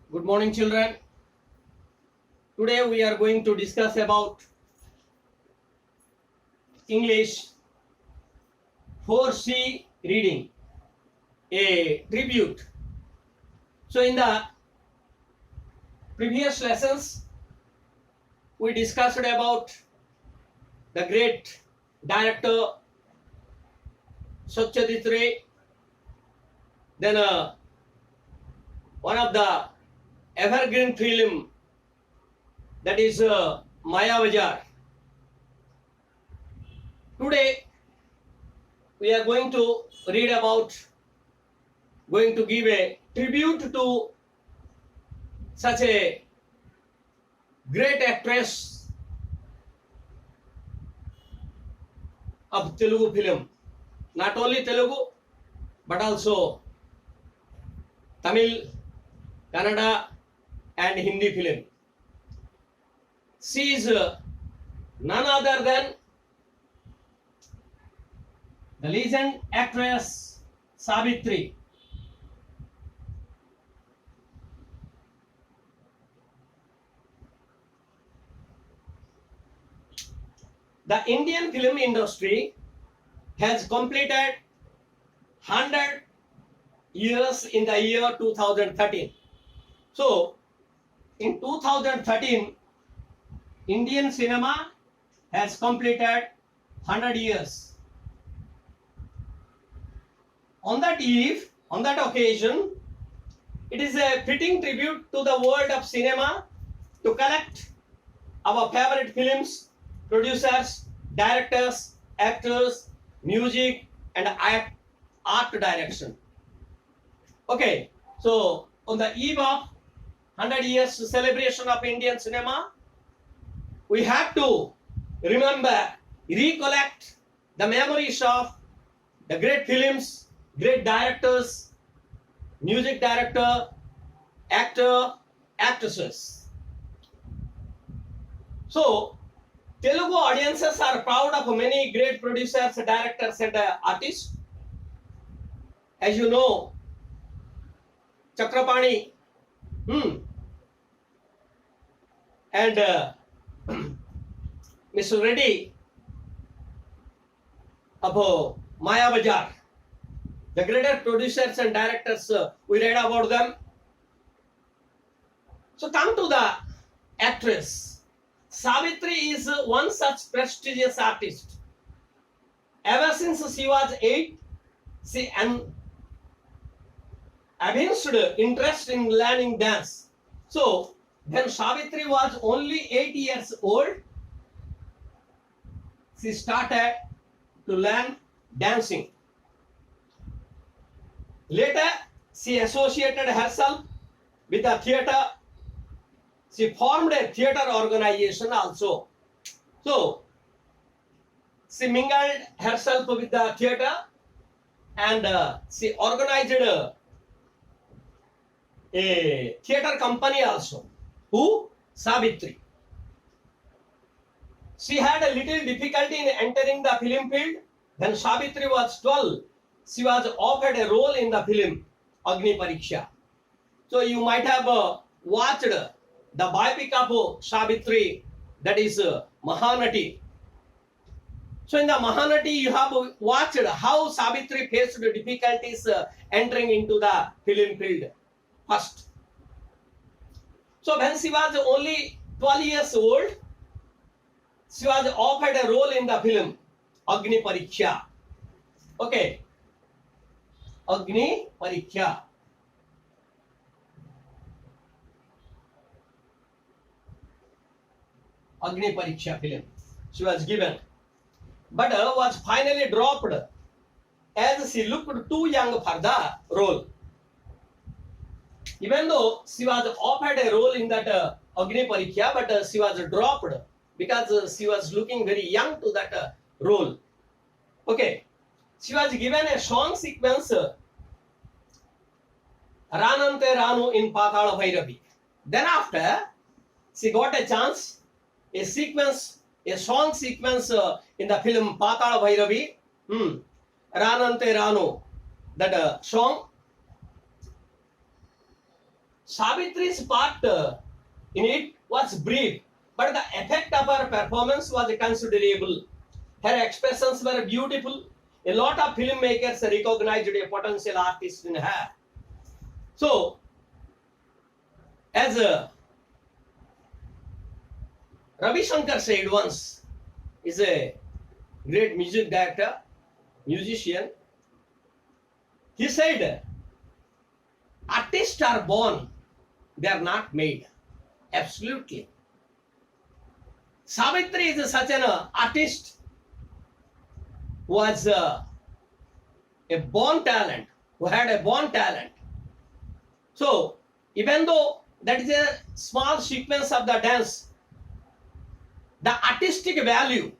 Good morning, children. Today we are going to discuss about English 4C reading, a tribute. So in the previous lessons, we discussed about the great director Satyajit Ray, then one of the evergreen film, that is Maya Bazaar. Today we are going to give a tribute to such a great actress of Telugu film. Not only Telugu, but also Tamil, Kannada and Hindi film. She is none other than the legend actress Savitri. The Indian film industry has completed 100 years in the year 2013. So, in 2013, Indian cinema has completed 100 years. On that occasion, it is a fitting tribute to the world of cinema to collect our favorite films, producers, directors, actors, music, and art direction. Okay, so on the eve of 100 years celebration of Indian cinema, we have to recollect the memories of the great films, great directors, music director, actor, actresses. So, Telugu audiences are proud of many great producers, directors and artists. As you know, Chakrapani and Mr. Reddy of Maya Bazaar, the greater producers and directors, we read about them. So come to the actress. Savitri is one such prestigious artist. Ever since she was 8, she evinced interest in learning dance. So when Savitri was only 8 years old, she started to learn dancing. Later, she associated herself with a theatre. She formed a theatre organization also. So, she mingled herself with the theatre and she organized a theatre company also. Who? Savitri. She had a little difficulty in entering the film field. When Savitri was 12, she was offered a role in the film Agni Pariksha. So you might have watched the biopic of Savitri, that is Mahanati. So in the Mahanati, you have watched how Savitri faced difficulties entering into the film field first. So when she was only 12 years old, she was offered a role in the film Agni Pariksha. Okay. Agni Pariksha. Agni Pariksha film. She was given. But was finally dropped as she looked too young for the role. Even though she was offered a role in that Agni Pariksha, but she was dropped because she was looking very young to that role. Okay. She was given a song sequence, Ranante Ranu in Patala Bhairavi. Then after, she got a chance, a song sequence in the film Patala Bhairavi, Ranante Ranu, that song. Savitri's part in it was brief, but the effect of her performance was considerable. Her expressions were beautiful. A lot of filmmakers recognized a potential artist in her. So, as Ravi Shankar said once, is a great music director, musician. He said, artists are born, they are not made. Absolutely. Savitri is such an artist who was a born talent, who had a born talent. So, even though that is a small sequence of the dance, the artistic value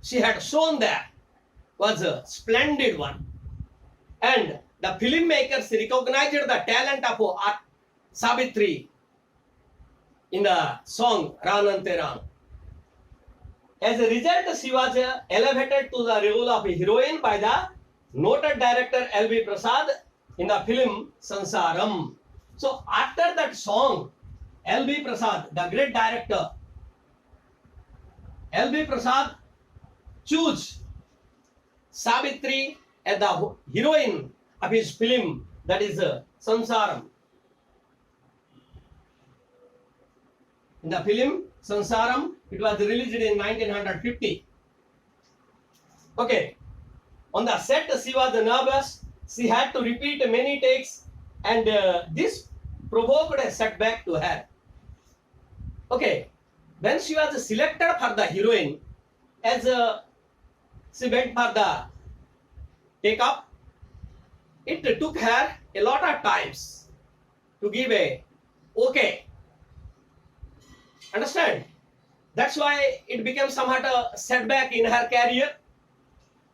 she had shown there was a splendid one. And the filmmakers recognized the talent of Savitri in the song Ranante Ran. As a result, she was elevated to the role of a heroine by the noted director L.B. Prasad in the film Sansaram. So after that song, L.B. Prasad, the great director, L.B. Prasad chose Savitri as the heroine of his film, that is Sansaram. In the film Sansaram, it was released in 1950. Okay. On the set, she was nervous. She had to repeat many takes, and this provoked a setback to her. Okay. When she was selected for the heroine, as she went for the take-up, it took her a lot of times to give a okay. Understand? That's why it became somewhat a setback in her career.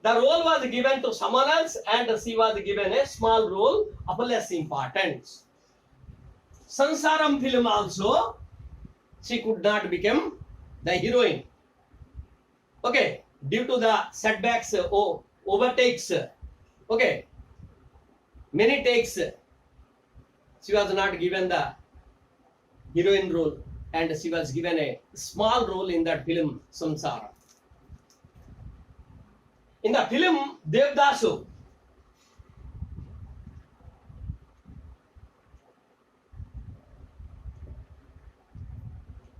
The role was given to someone else, and she was given a small role of less importance. Sansaram film also, she could not become the heroine. Okay, due to the setbacks, overtakes. Okay, many takes, she was not given the heroine role, and she was given a small role in that film Samsara. In the film Devdasu,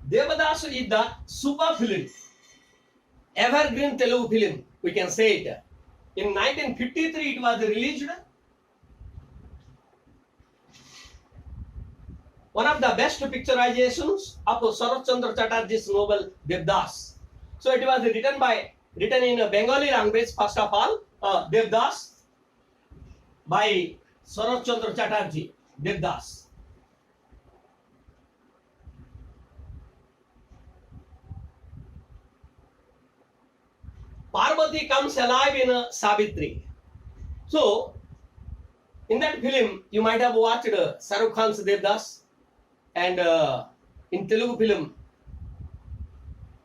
Devadasu is the super film, evergreen Telugu film, we can say it. In 1953 it was released. One of the best picturizations of Sarat Chandra Chatterjee's novel Devdas. So it was written in Bengali language first of all, Devdas by Sarat Chandra Chatterjee, Devdas. Parvati comes alive in Savitri. So, in that film, you might have watched Shahrukh Khan's Devdas, and in Telugu film,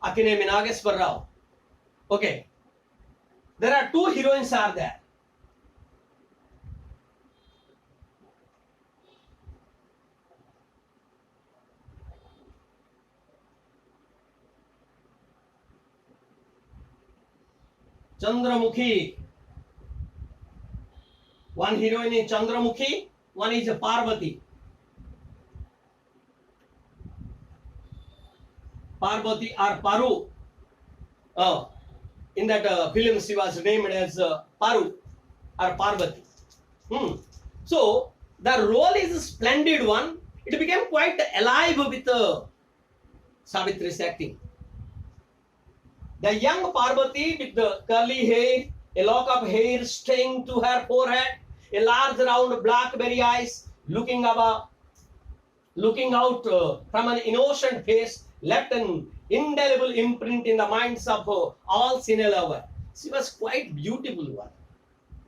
Akinemi Nageswar Rao. Okay, there are two heroines are there. Chandramukhi. One heroine is Chandramukhi, one is Parvati. Parvati or Paru. In that film, she was named as Paru or Parvati. So the role is a splendid one. It became quite alive with Savitri's acting. The young Parvati with the curly hair, a lock of hair staying to her forehead, a large round blackberry eyes, looking out from an innocent face, left an indelible imprint in the minds of all cine lovers. She was quite beautiful one,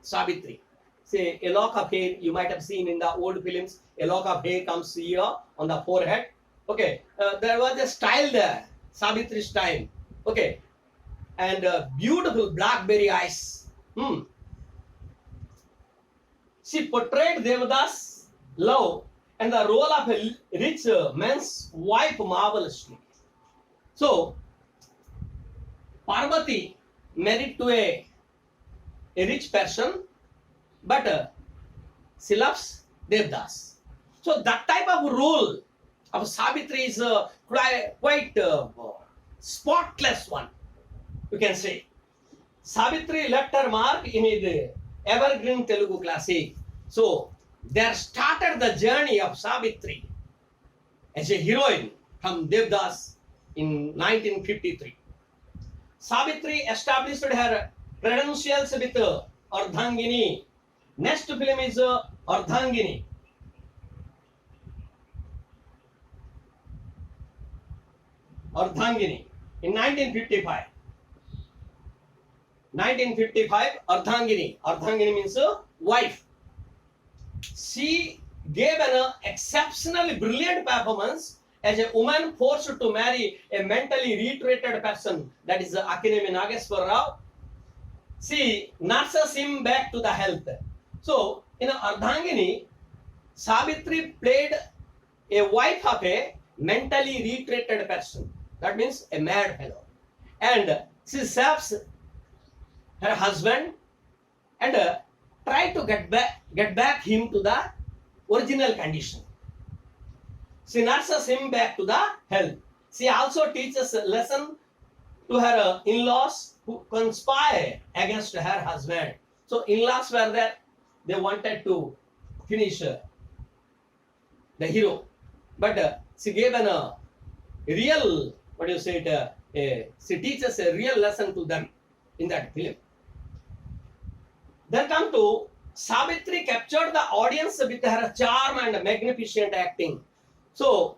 Savitri. Say a lock of hair, you might have seen in the old films, a lock of hair comes here on the forehead. Okay, there was a style there, Savitri style. Okay, and beautiful blackberry eyes. She portrayed Devadas' love and the role of a rich man's wife marvelously. So, Parvati married to a rich person, but she loves Devdas. So that type of role of Savitri is quite spotless one, you can say. Savitri left her mark in his evergreen Telugu classic. So there started the journey of Savitri as a heroine from Devdas in 1953. Savitri established her credentials with Ardhangini. Next film is Ardhangini. Ardhangini in 1955. 1955, Ardhangini. Ardhangini means wife. She gave an exceptionally brilliant performance as a woman forced to marry a mentally retreated person, that is Akinemi Nageswar Rao. She nurses him back to the health. So, in Ardhangini, Savitri played a wife of a mentally retreated person. That means a mad fellow. And she saves her husband and try to get back him to the original condition. She nurses him back to the health. She also teaches a lesson to her in-laws who conspire against her husband. So in-laws were there. They wanted to finish the hero. But she gave a real, she teaches a real lesson to them in that film. Then come to Savitri captured the audience with her charm and magnificent acting. So,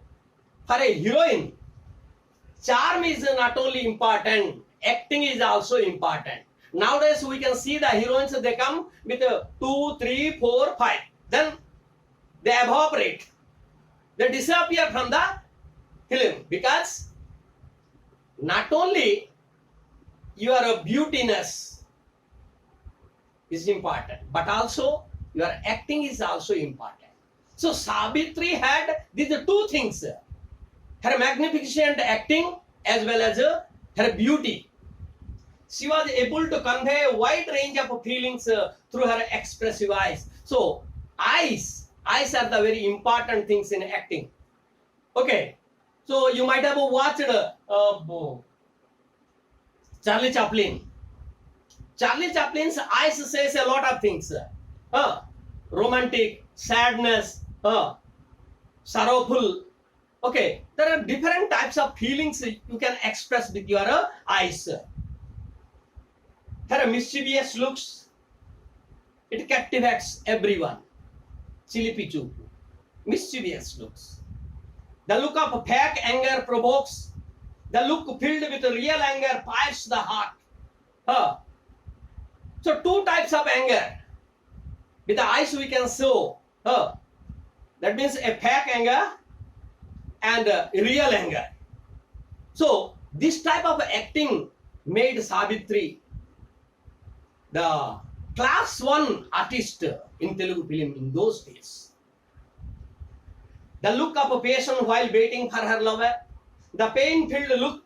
for a heroine, charm is not only important, acting is also important. Nowadays, we can see the heroines, they come with 2, 3, 4, 5. Then they evaporate. They disappear from the film because not only your beautiness is important, but also your acting is also important. So Savitri had these two things, her magnificent acting as well as her beauty. She was able to convey a wide range of feelings through her expressive eyes. So eyes are the very important things in acting. Okay, so you might have watched Charlie Chaplin. Charlie Chaplin's eyes says a lot of things. Romantic, sadness, sorrowful. Okay, there are different types of feelings you can express with your eyes. Her mischievous looks, it captivates everyone. Chilipichu, mischievous looks. The look of fake anger provokes. The look filled with real anger pierces the heart. So two types of anger. With the eyes we can show. That means a fake anger and real anger. So this type of acting made Savitri the class 1 artist in Telugu film in those days. The look of passion while waiting for her lover. The pain-filled look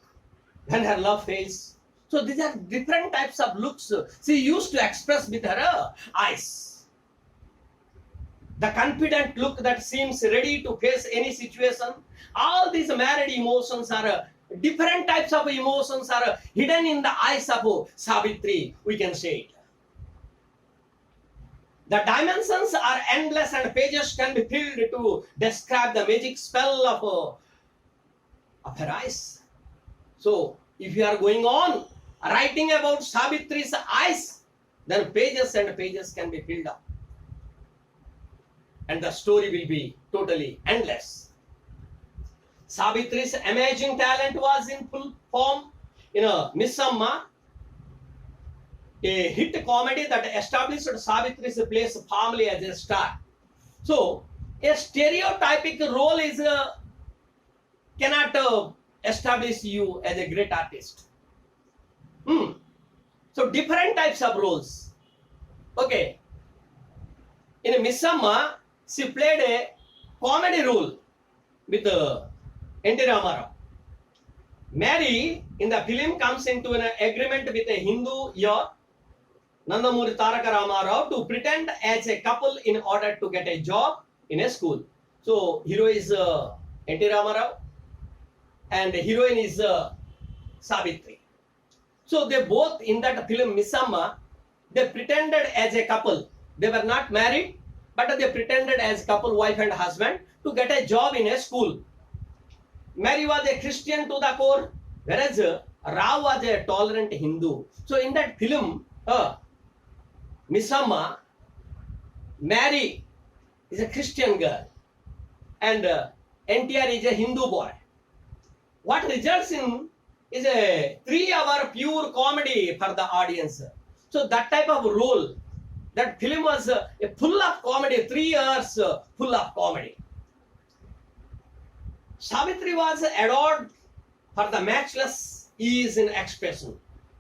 when her love fails. So these are different types of looks she used to express with her eyes. The confident look that seems ready to face any situation. All these married emotions are different types of emotions are hidden in the eyes of Savitri, we can say it. The dimensions are endless and pages can be filled to describe the magic spell of her eyes. So if you are going on writing about Savitri's eyes, then pages and pages can be filled up. And the story will be totally endless. Savitri's amazing talent was in full form in Miss Amma, a hit comedy that established Savitri's place firmly as a star. So, a stereotypic role is cannot establish you as a great artist. So, different types of roles. Okay. In Miss Amma, she played a comedy role with N.T. Ramarao. Mary in the film comes into an agreement with a Hindu year, Nandamuri Taraka Ramarao, to pretend as a couple in order to get a job in a school. So hero is N.T. Ramarao and the heroine is Savitri. So they both in that film Misamma, they pretended as a couple. They were not married, but they pretended as couple, wife and husband, to get a job in a school. Mary was a Christian to the core, whereas Rao was a tolerant Hindu. So in that film, Misamma, Mary is a Christian girl and NTR is a Hindu boy. What results in is a 3-hour pure comedy for the audience. So that type of role, that film was a full of comedy, 3 hours full of comedy. Savitri was adored for the matchless ease in expression.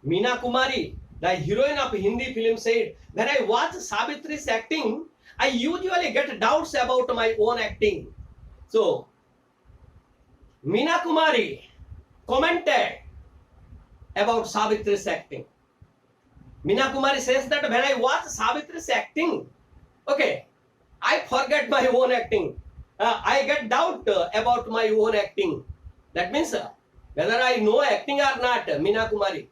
Meena Kumari, the heroine of Hindi film, said, "When I watch Savitri's acting, I usually get doubts about my own acting." So, Meena Kumari commented about Savitri's acting. Meena Kumari says that when I watch Savitri's acting, okay, I forget my own acting. I get doubt about my own acting. That means whether I know acting or not, Meena Kumari,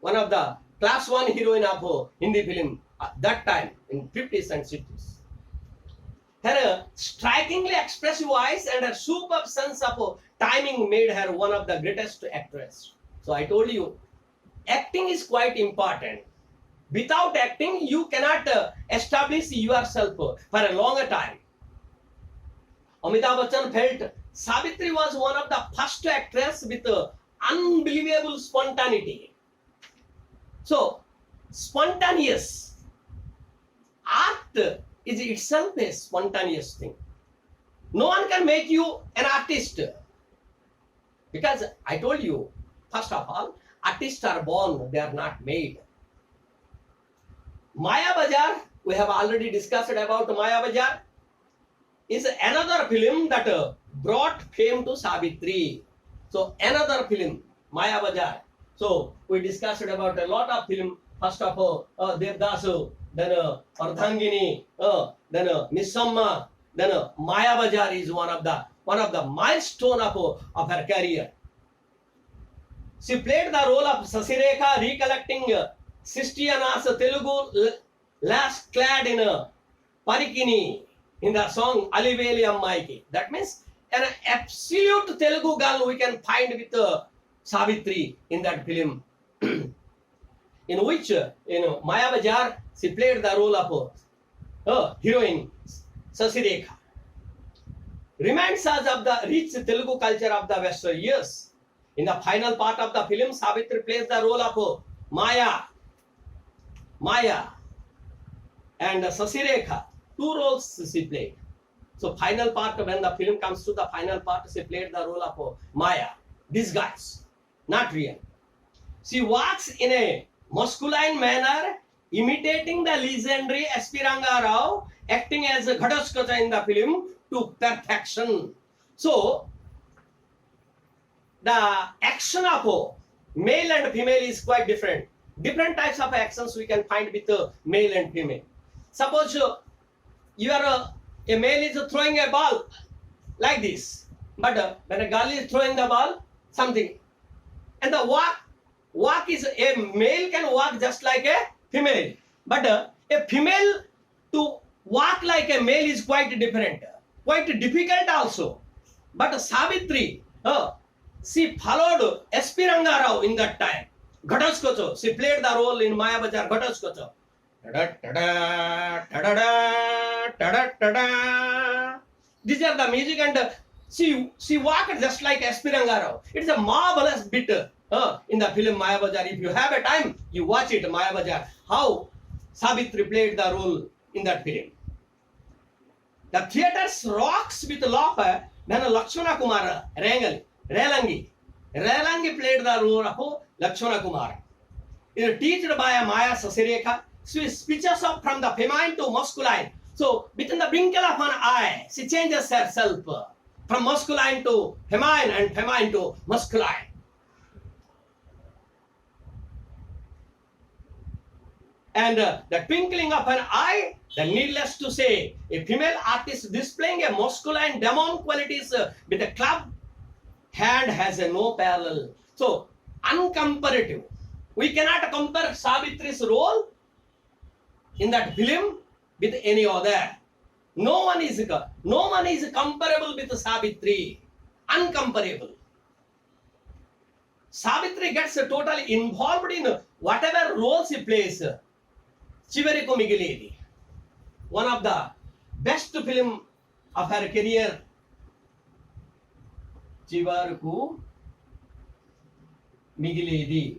one of the class 1 heroine of Hindi film that time in 50s and 60s. Her strikingly expressive voice and her superb sense of timing made her one of the greatest actresses. So I told you, acting is quite important. Without acting, you cannot establish yourself for a longer time. Amitabh Bachchan felt Savitri was one of the first actresses with unbelievable spontaneity. So, spontaneous art is itself a spontaneous thing. No one can make you an artist. Because I told you, first of all, artists are born, they are not made. Maya Bazaar, we have already discussed about Maya Bazaar, is another film that brought fame to Savitri. So another film, Maya Bazaar. So we discussed about a lot of film. First of all, Devdas, then Ardhangini, then Misamma, then Maya Bazaar is one of the milestone of her career. She played the role of Sasirekha, recollecting 60 Annas Telugu lass clad in Parikini in the song Aliveli Ammaiki. That means an absolute Telugu girl we can find with Savitri in that film. In which, Maya Bazaar, she played the role of heroine Sasirekha. Reminds us of the rich Telugu culture of the Western years. In the final part of the film, Savitri plays the role of Maya and Sasirekha. 2 roles she played. So final part, when the film comes to the final part, she played the role of Maya, disguise, not real. She walks in a masculine manner, imitating the legendary S.P. Ranga Rao, acting as a Ghadaskacha in the film to perfection. So the action of male and female is quite different. Different types of actions we can find with male and female. Suppose you are a male is throwing a ball like this, but when a girl is throwing the ball, something, and the walk is a male can walk just like a female, but a female to walk like a male is quite different, quite difficult also. But Savitri, she followed S.P. Ranga Rao in that time. Ghadaskacha, she played the role in Maya Bazaar Ghadaskacha. These are the music, and she walked just like S.P. Ranga Rao. It's a marvelous bit in the film Maya Bazaar. If you have a time, you watch it, Maya Bazaar. How Savitri played the role in that film. The theaters rocks with laughter when Lakshmana Kumar Relangi played the role of Lakshmana Kumar. It is taught by Maya Sasirekha. She switches up from the feminine to masculine. So within the twinkle of an eye, she changes herself from masculine to feminine and feminine to masculine. And the twinkling of an eye, then needless to say, a female artist displaying a masculine demon qualities with a club hand has a no parallel. So uncomparative. We cannot compare Savitri's role in that film with any other. No one is comparable with Savitri. Uncomparable. Savitri gets totally involved in whatever roles he plays. Chivariku Migiledi, one of the best film of her career. Chivariku Migiledi.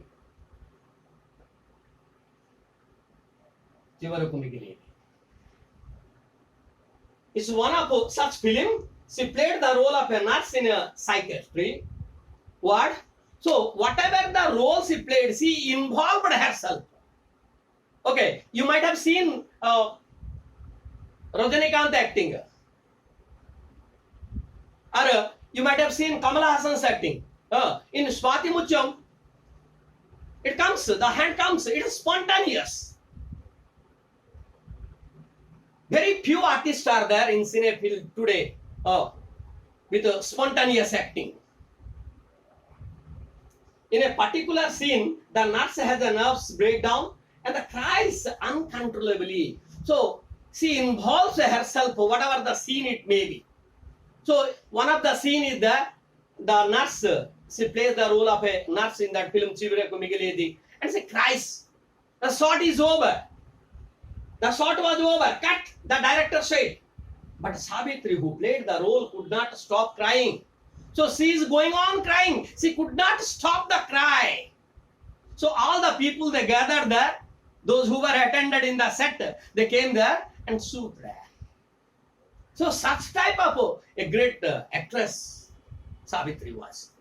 Chivariku Migiledi. It's one of such film. She played the role of a nurse in a psychiatry. What? So whatever the role she played, she involved herself. Okay, you might have seen Rajinikanth acting, or you might have seen Kamala Hassan's acting. In Swati Mutyam, it comes, the hand comes, it is spontaneous. Very few artists are there in cinefield today with spontaneous acting. In a particular scene, the nurse has a nerves breakdown and the cries uncontrollably. So she involves herself, whatever the scene it may be. So one of the scene is the nurse. She plays the role of a nurse in that film Chivariku Migiledi, and she cries. The shot is over. The shot was over. Cut. The director said. But Savitri, who played the role, could not stop crying. So she is going on crying. She could not stop the cry. So all the people, they gathered there. Those who were attended in the set, they came there and soothed her. So such type of a great actress Savitri was.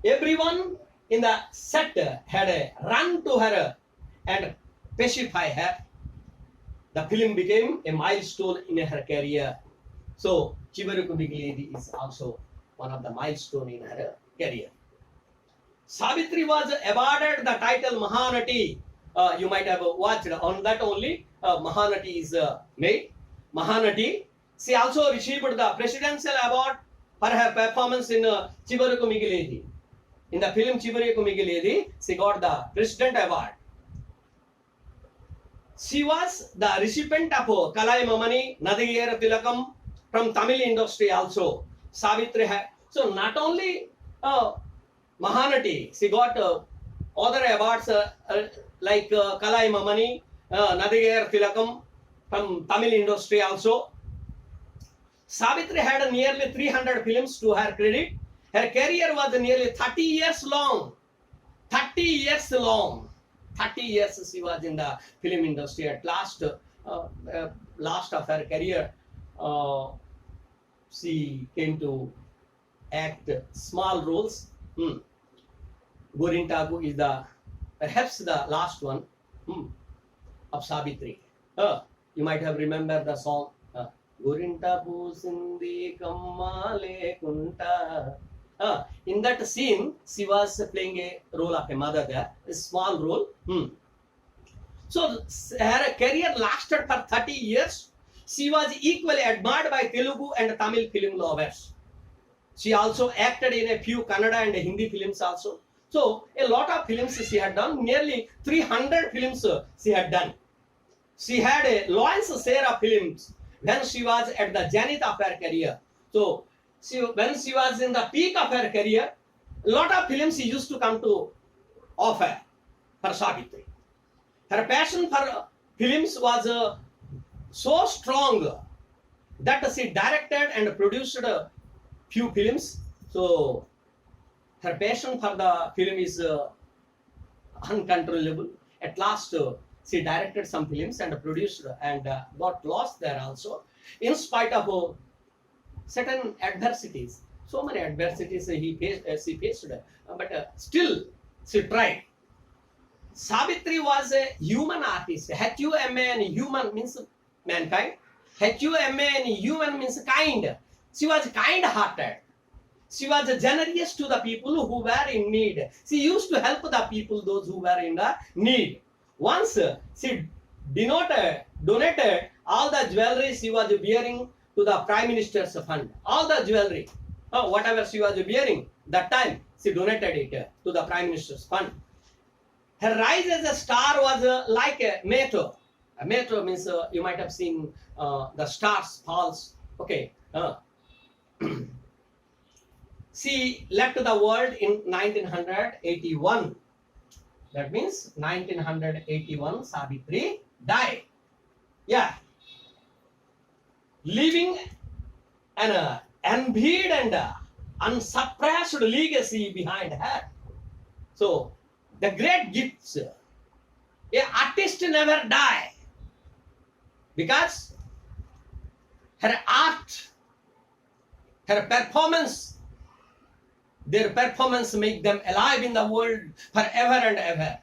Everyone in the set had a run to her and pacify her. The film became a milestone in her career. So Chivariku Migiledi is also one of the milestone in her career. Savitri was awarded the title Mahanati. You might have watched on that only. Mahanati is made. Mahanati. She also received the presidential award for her performance in Chivariku Migiledi. In the film Chivariku Migiledi, she got the president award. She was the recipient of Kalai Mamani Nadiyera Tilakam from Tamil industry also. Savitri had. So not only Mahanati, she got other awards like Kalai Mamani, Nadiyera Tilakam from Tamil industry also. Savitri had nearly 300 films to her credit. Her career was nearly 30 years long. 30 years long. 30 years she was in the film industry. At last, last of her career, she came to act small roles. Gorintagu is perhaps the last one of Savitri. You might have remembered the song Gorintagu Sindi Kammale Kunta. In that scene, she was playing a role of a mother there, a small role. So her career lasted for 30 years. She was equally admired by Telugu and Tamil film lovers. She also acted in a few Kannada and Hindi films also. So a lot of films she had done, nearly 300 films she had done. She had a lion's share of films when she was at the zenith of her career. So when she was in the peak of her career, a lot of films she used to come to offer for Savitri. Her passion for films was so strong that she directed and produced a few films. So her passion for the film is uncontrollable. At last, she directed some films and produced and got lost there also, in spite of certain adversities. So many adversities she faced, but still she tried. Savitri was a human artist. HUMAN, human means mankind. Human, human means kind. She was kind-hearted. She was generous to the people who were in need. She used to help the people, those who were in the need. Once she donated all the jewelry she was wearing to the Prime Minister's fund. All the jewelry, whatever she was wearing, that time she donated it to the Prime Minister's fund. Her rise as a star was like a meteor. A meteor means you might have seen the stars falls. Okay. She left the world in 1981. That means 1981 Savitri died. Yeah. Leaving an envied and unsuppressed legacy behind her. So, the great gifts. An artist never die because her art, her performance, their performance make them alive in the world forever and ever.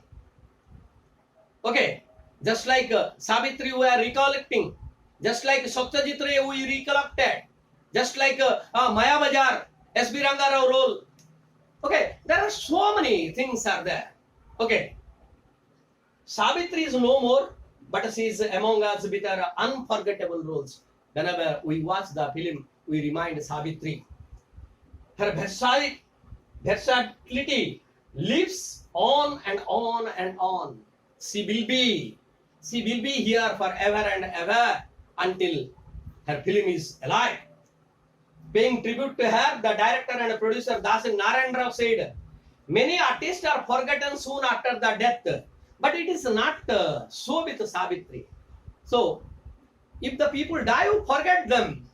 Okay, just like Savitri we are recollecting, just like Satyajit Ray we recollected, just like Maya Bajar, S.B. Rangarao role. Okay, there are so many things are there. Okay, Savitri is no more, but she is among us with her unforgettable roles. Whenever we watch the film, we remind Savitri. Her versatility lives on and on and on. She will be here forever and ever until her film is alive. Paying tribute to her, the director and producer Dasan Narayan Rao said, many artists are forgotten soon after the death, but it is not so with Savitri. So, if the people die, you forget them.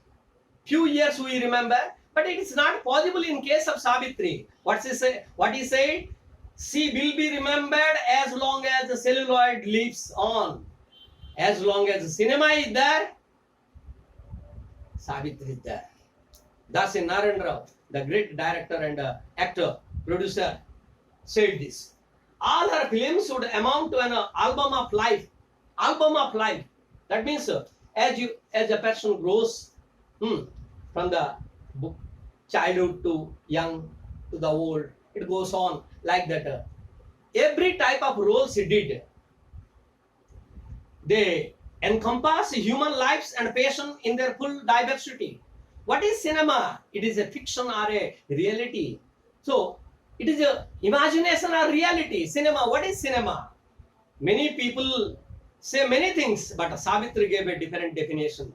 Few years we remember, but it is not possible in case of Savitri. What he said? She will be remembered as long as the celluloid lives on. As long as the cinema is there, Savitri is there. Dasan Narayan Rao, the great director and actor, producer, said this. All her films should amount to an album of life. Album of life. That means as a person grows from the childhood to young to the old, it goes on like that. Every type of roles he did, they encompass human lives and passion in their full diversity. What is cinema? It is a fiction or a reality. So, it is a imagination or reality. Cinema, what is cinema? Many people say many things, but Savitri gave a different definition.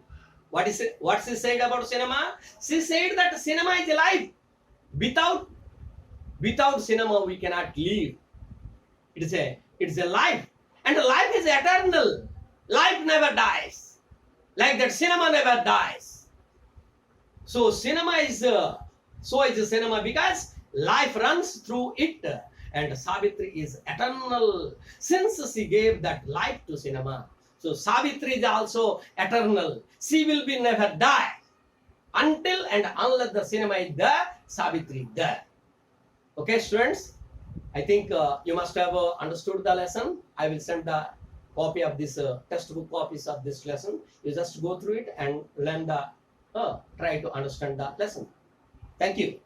What she said about cinema? She said that cinema is alive. Without cinema we cannot live. It is a life. And life is eternal. Life never dies. Like that cinema never dies. So cinema is cinema because life runs through it, and Savitri is eternal since she gave that life to cinema. So Savitri is also eternal. She will be never die until and unless the cinema is there, Savitri is there. Okay, students, I think you must have understood the lesson. I will send the copy of this textbook copies of this lesson. You just go through it and learn the try to understand the lesson. Thank you.